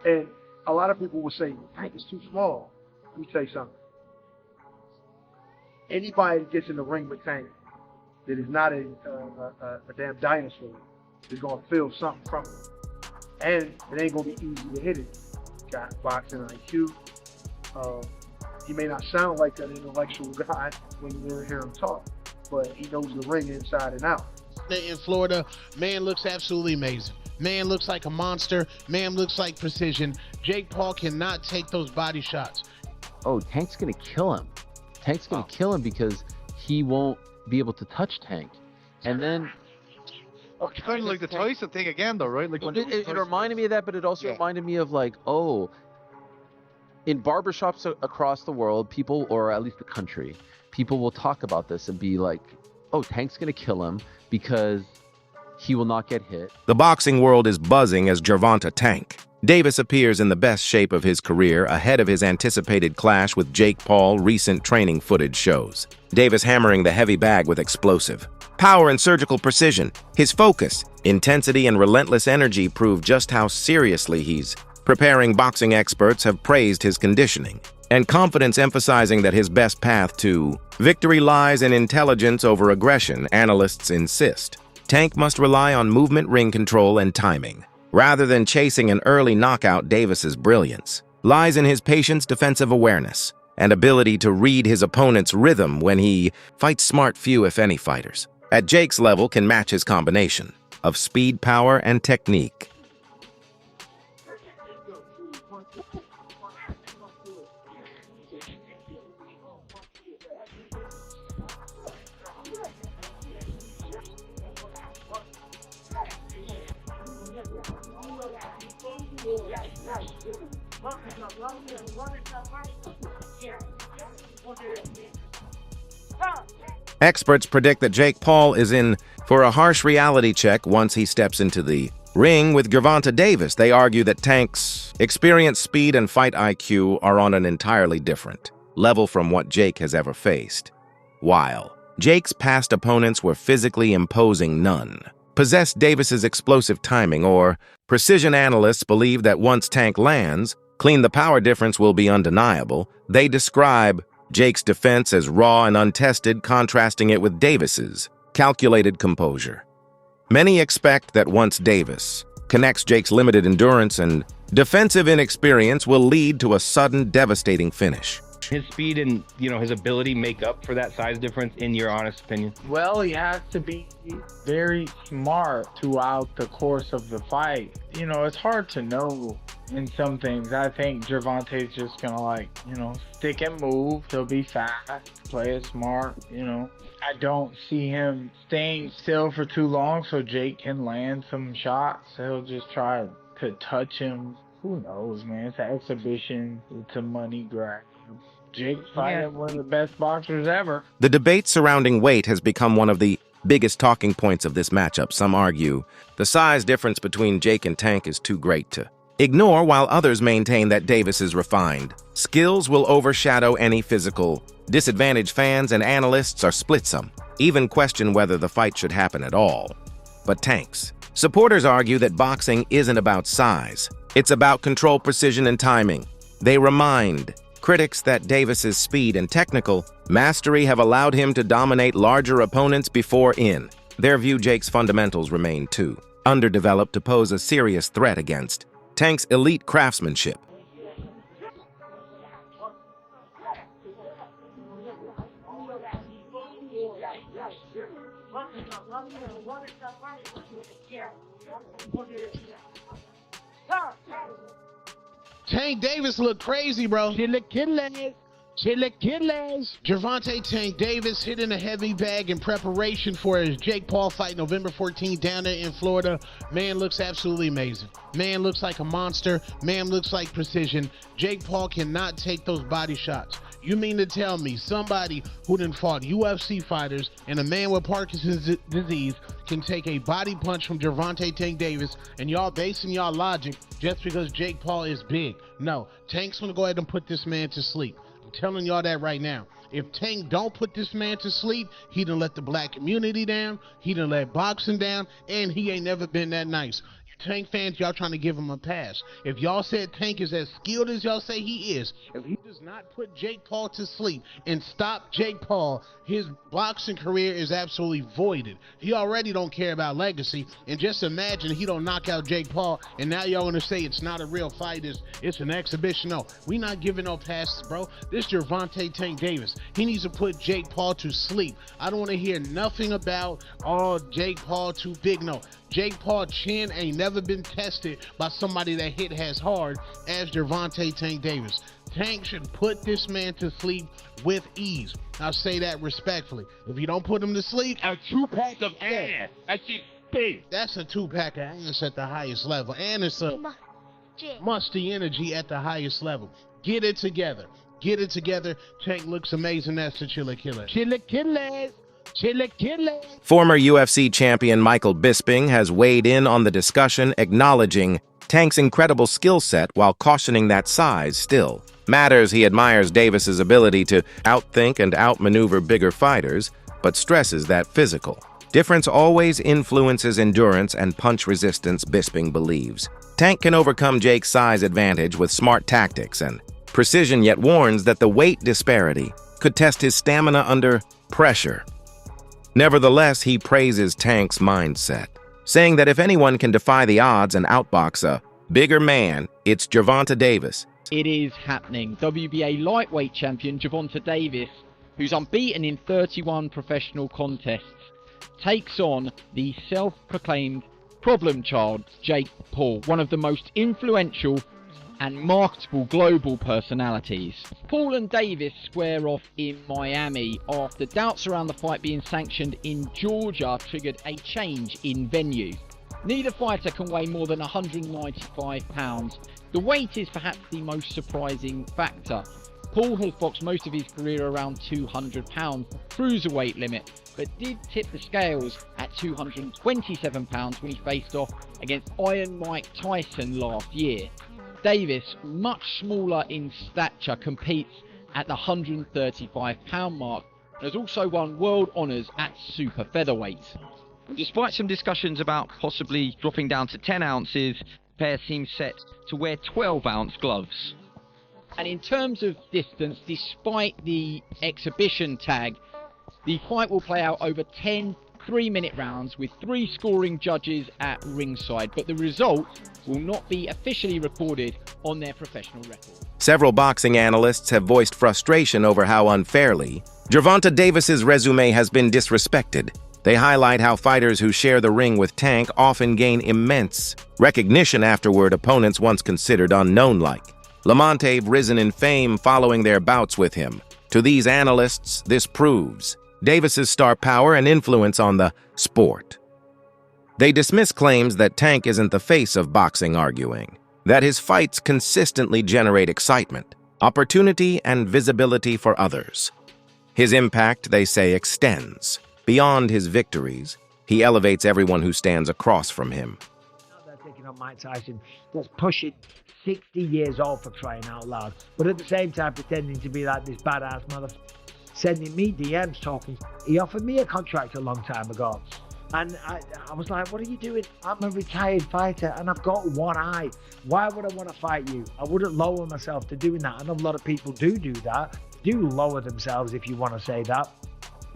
And a lot of people will say, Tank is too small. Let me tell you something. Anybody that gets in the ring with Tank that is not a damn dinosaur is going to feel something from it. And it ain't going to be easy to hit it. Got boxing IQ. He may not sound like an intellectual guy when you hear him talk, but he knows the ring inside and out. In Florida, man looks absolutely amazing. Man looks like a monster. Man looks like precision. Jake Paul cannot take those body shots. Oh, Tank's going to kill him. Tank's going to kill him because he won't be able to touch Tank. And then... kind of like the Tyson thing again, though, right? Like when it reminded me of that, but it also reminded me of like, oh, in barbershops across the world, people, or at least the country, people will talk about this and be like, oh, Tank's going to kill him because he will not get hit. The boxing world is buzzing as Gervonta Tank Davis appears in the best shape of his career ahead of his anticipated clash with Jake Paul. Recent training footage shows Davis hammering the heavy bag with explosive power and surgical precision. His focus, intensity, and relentless energy prove just how seriously he's preparing. Boxing experts have praised his conditioning and confidence, emphasizing that his best path to victory lies in intelligence over aggression. Analysts insist Tank must rely on movement, ring control, and timing, rather than chasing an early knockout. Davis's brilliance lies in his patience, defensive awareness, and ability to read his opponent's rhythm when he fights smart. Few, if any, fighters at Jake's level can match his combination of speed, power, and technique. Experts predict that Jake Paul is in for a harsh reality check once he steps into the ring with Gervonta Davis. They argue that Tank's experience, speed, and fight IQ are on an entirely different level from what Jake has ever faced. While Jake's past opponents were physically imposing, none possessed Davis's explosive timing or precision. Analysts believe that once Tank lands clean, the power difference will be undeniable. They describe Jake's defense as raw and untested, contrasting it with Davis's calculated composure. Many expect that once Davis connects, Jake's limited endurance and defensive inexperience will lead to a sudden, devastating finish. His speed and, his ability make up for that size difference, in your honest opinion? Well, he has to be very smart throughout the course of the fight. It's hard to know in some things. I think Gervonta's just gonna stick and move. He'll be fast, play it smart, I don't see him staying still for too long so Jake can land some shots. He'll just try to touch him. Who knows, man? It's an exhibition. It's a money grab. Jake's fighting one of the best boxers ever. The debate surrounding weight has become one of the biggest talking points of this matchup. Some argue the size difference between Jake and Tank is too great to ignore, while others maintain that Davis's refined skills will overshadow any physical disadvantage. Fans and analysts are split. Some even question whether the fight should happen at all. But Tank's supporters argue that boxing isn't about size. It's about control, precision, and timing. They remind critics that Davis's speed and technical mastery have allowed him to dominate larger opponents before. In their view, Jake's fundamentals remain too underdeveloped to pose a serious threat against Tank's elite craftsmanship. Tank Davis look crazy, bro. Chilaquiles. Gervonta Tank Davis hitting a heavy bag in preparation for his Jake Paul fight November 14th down there in Florida. Man looks absolutely amazing. Man looks like a monster. Man looks like precision. Jake Paul cannot take those body shots. You mean to tell me somebody who done fought UFC fighters and a man with Parkinson's disease can take a body punch from Gervonta Tank Davis, and y'all basing y'all logic just because Jake Paul is big? No, Tank's gonna go ahead and put this man to sleep. I'm telling y'all that right now. If Tank don't put this man to sleep, he done let the black community down, he done let boxing down, and he ain't never been that nice. Tank fans, y'all trying to give him a pass. If y'all said Tank is as skilled as y'all say he is, if he does not put Jake Paul to sleep and stop Jake Paul, his boxing career is absolutely voided. He already don't care about legacy, and just imagine he don't knock out Jake Paul, and now y'all want to say it's not a real fight, it's an exhibition. No, we not giving no passes, bro. This Gervonta Tank Davis, he needs to put Jake Paul to sleep. I don't want to hear nothing about, oh, Jake Paul too big. No, Jake Paul chin ain't never been tested by somebody that hit as hard as Gervonta Tank Davis. Tank should put this man to sleep with ease. I'll say that respectfully. If you don't put him to sleep, A 2-pack of ass. That shit big. that's a 2-pack of ass at the highest level. And it's a musty energy at the highest level. Get it together. Get it together. Tank looks amazing. That's the Chilla Killer. Chilla killers. Chilla killers. Former UFC champion Michael Bisping has weighed in on the discussion, acknowledging Tank's incredible skill set while cautioning that size still matters. He admires Davis's ability to outthink and outmaneuver bigger fighters, but stresses that physical difference always influences endurance and punch resistance. Bisping believes Tank can overcome Jake's size advantage with smart tactics and precision, yet warns that the weight disparity could test his stamina under pressure. Nevertheless, he praises Tank's mindset, saying that if anyone can defy the odds and outbox a bigger man, it's Gervonta Davis. It is happening. WBA lightweight champion Gervonta Davis, who's unbeaten in 31 professional contests, takes on the self-proclaimed problem child Jake Paul, one of the most influential and marketable global personalities. Paul and Davis square off in Miami after doubts around the fight being sanctioned in Georgia triggered a change in venue. Neither fighter can weigh more than 195 pounds. The weight is perhaps the most surprising factor. Paul has boxed most of his career around 200 pounds, cruiserweight limit, but did tip the scales at 227 pounds when he faced off against Iron Mike Tyson last year. Davis, much smaller in stature, competes at the 135 pound mark and has also won world honours at super featherweight. Despite some discussions about possibly dropping down to 10 ounces, the pair seems set to wear 12-ounce gloves. And in terms of distance, despite the exhibition tag, the fight will play out over 10 3-minute rounds with 3 scoring judges at ringside, but the result will not be officially recorded on their professional record. Several boxing analysts have voiced frustration over how unfairly Gervonta Davis's resume has been disrespected. They highlight how fighters who share the ring with Tank often gain immense recognition afterward, opponents once considered unknown-like. Lamont have risen in fame following their bouts with him. To these analysts, this proves Davis's star power and influence on the sport. They dismiss claims that Tank isn't the face of boxing, arguing that his fights consistently generate excitement, opportunity, and visibility for others. His impact, they say, extends beyond his victories. He elevates everyone who stands across from him. Now they're taking on Mike Tyson, that's pushing 60 years old, for crying out loud, but at the same time pretending to be like this badass motherfucker, sending me DMs talking. He offered me a contract a long time ago, and I was like, what are you doing? I'm a retired fighter and I've got one eye. Why would I want to fight you? I wouldn't lower myself to doing that. I know a lot of people do that, do lower themselves, if you want to say that,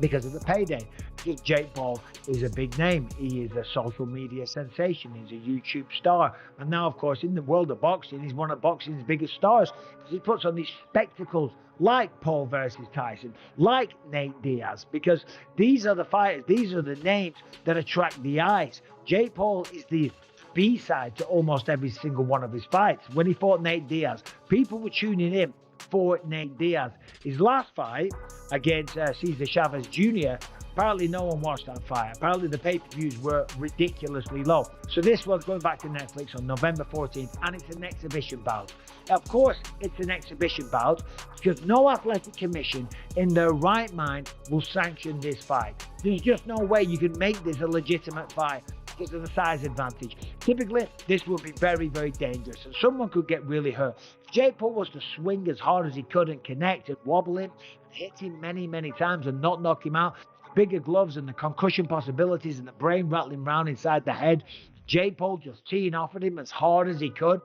because of the payday. Because Jake Paul is a big name. He is a social media sensation. He's a YouTube star. And now, of course, in the world of boxing, he's one of boxing's biggest stars. He puts on these spectacles like Paul versus Tyson, like Nate Diaz, because these are the fighters, these are the names that attract the eyes. Jake Paul is the B-side to almost every single one of his fights. When he fought Nate Diaz, people were tuning in for Nate Diaz. His last fight against Cesar Chavez Jr., apparently no one watched that fight. Apparently the pay-per-views were ridiculously low. So this one's going back to Netflix on November 14th, and it's an exhibition bout. Of course, it's an exhibition bout because no athletic commission in their right mind will sanction this fight. There's just no way you can make this a legitimate fight because of the size advantage. Typically, this will be very, very dangerous, and someone could get really hurt. If Jake Paul was to swing as hard as he could and connect and wobble him, hit him many, many times and not knock him out, bigger gloves and the concussion possibilities and the brain rattling around inside the head, Jake Paul just teeing off at him as hard as he could.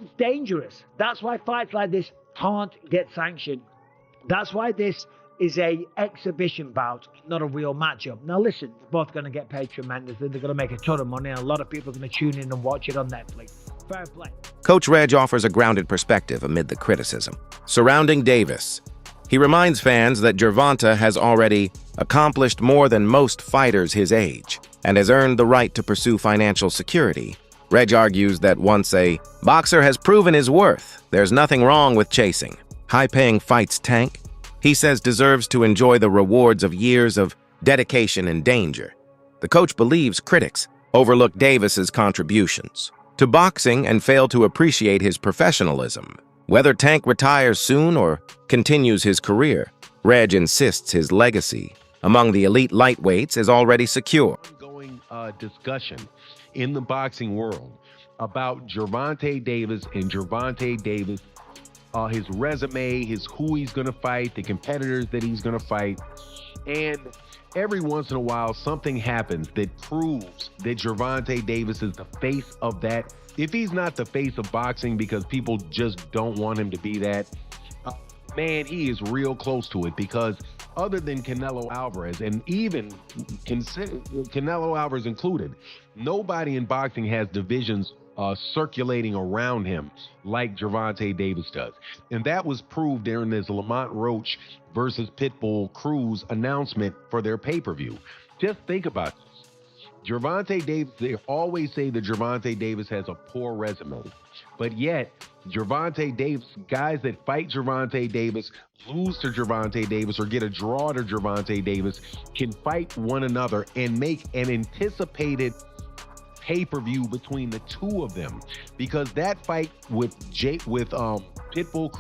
It's dangerous. That's why fights like this can't get sanctioned. That's why this is a exhibition bout, not a real matchup. Now listen, they're both going to get paid tremendously. They're going to make a ton of money, and a lot of people are going to tune in and watch it on Netflix. Fair play. Coach Reg offers a grounded perspective amid the criticism. Surrounding Davis, he reminds fans that Gervonta has already accomplished more than most fighters his age and has earned the right to pursue financial security. Reg argues that once a boxer has proven his worth, there's nothing wrong with chasing. High-paying fights Tank, he says, deserves to enjoy the rewards of years of dedication and danger. The coach believes critics overlook Davis's contributions to boxing and fail to appreciate his professionalism. Whether Tank retires soon or continues his career, Reg insists his legacy among the elite lightweights is already secure. Ongoing discussion in the boxing world about Gervonta Davis and Gervonta Davis, his resume, who he's going to fight, the competitors that he's going to fight. And every once in a while, something happens that proves that Gervonta Davis is the face of that. If he's not the face of boxing because people just don't want him to be that, man, he is real close to it, because other than Canelo Alvarez, and even Canelo Alvarez included, nobody in boxing has divisions circulating around him like Gervonta Davis does. And that was proved during this Lamont Roach versus Pitbull Cruz announcement for their pay-per-view. Just think about this. Gervonta Davis, they always say that Gervonta Davis has a poor resume, but yet Gervonta Davis, guys that fight Gervonta Davis, lose to Gervonta Davis, or get a draw to Gervonta Davis, can fight one another and make an anticipated pay-per-view between the two of them. Because that fight with Pitbull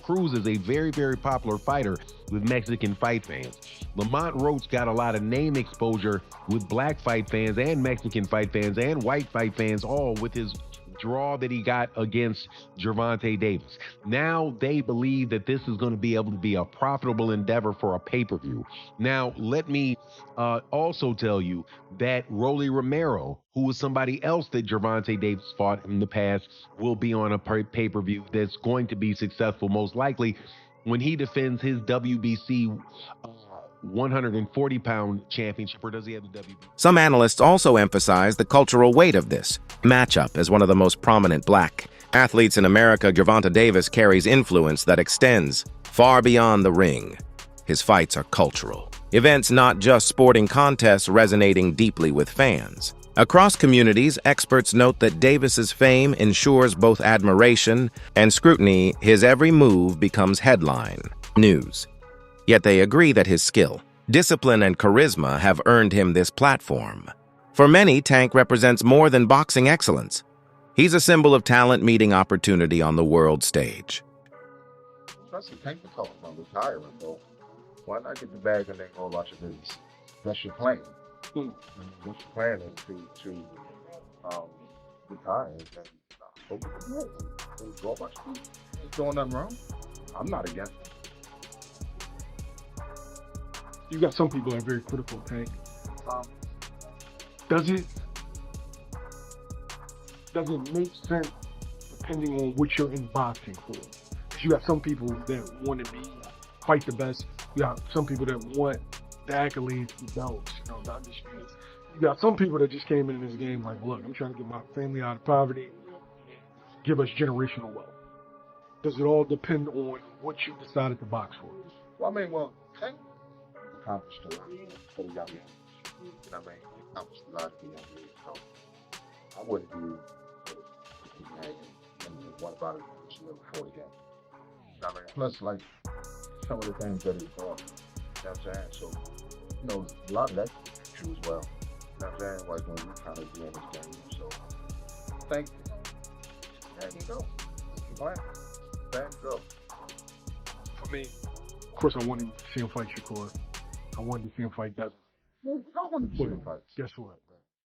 Cruz is a very, very popular fighter with Mexican fight fans. Lamont Roach got a lot of name exposure with black fight fans and Mexican fight fans and white fight fans, all with his draw that he got against Gervonta Davis. Now they believe that this is going to be able to be a profitable endeavor for a pay-per-view. Now, let me also tell you that Rolly Romero, who was somebody else that Gervonta Davis fought in the past, will be on a pay-per-view that's going to be successful, most likely, when he defends his WBC 140-pound championship. Or does he have the WBC? Some analysts also emphasize the cultural weight of this matchup. As one of the most prominent black athletes in America, Gervonta Davis carries influence that extends far beyond the ring. His fights are cultural events, not just sporting contests, resonating deeply with fans. Across communities, experts note that Davis's fame ensures both admiration and scrutiny. His every move becomes headline news. Yet they agree that his skill, discipline, and charisma have earned him this platform. For many, Tank represents more than boxing excellence. He's a symbol of talent meeting opportunity on the world stage. Especially Tank to talk about retiring, though. Why not get the bag and then go about your business? That's your plan. What's your plan is to retire and go about your business. Ain't doing nothing wrong. I'm not against it. You got some people that are very critical, Tank. Does it make sense depending on what you're in boxing for? Because you got some people that want to fight the best. You got some people that want the accolades, the belts, the undisputed. You got some people that just came in this game like, look, I'm trying to get my family out of poverty, give us generational wealth. Does it all depend on what you decided to box for? Well, Tank accomplished a lot for the young man. You know what I mean? He accomplished a lot for the young man. So I wouldn't be what about it before the game? You know what I mean? Plus, like, some of the things that he brought, you know what I'm saying? So, a lot of that true as well. You know what I'm saying? Like, when we kind of be in this game. So, thank you. There you go. There you go. For me, of course, I wanted to see him fight Shakur. I wanted to see him fight Desmond. I wanted to see him fight. Guess what?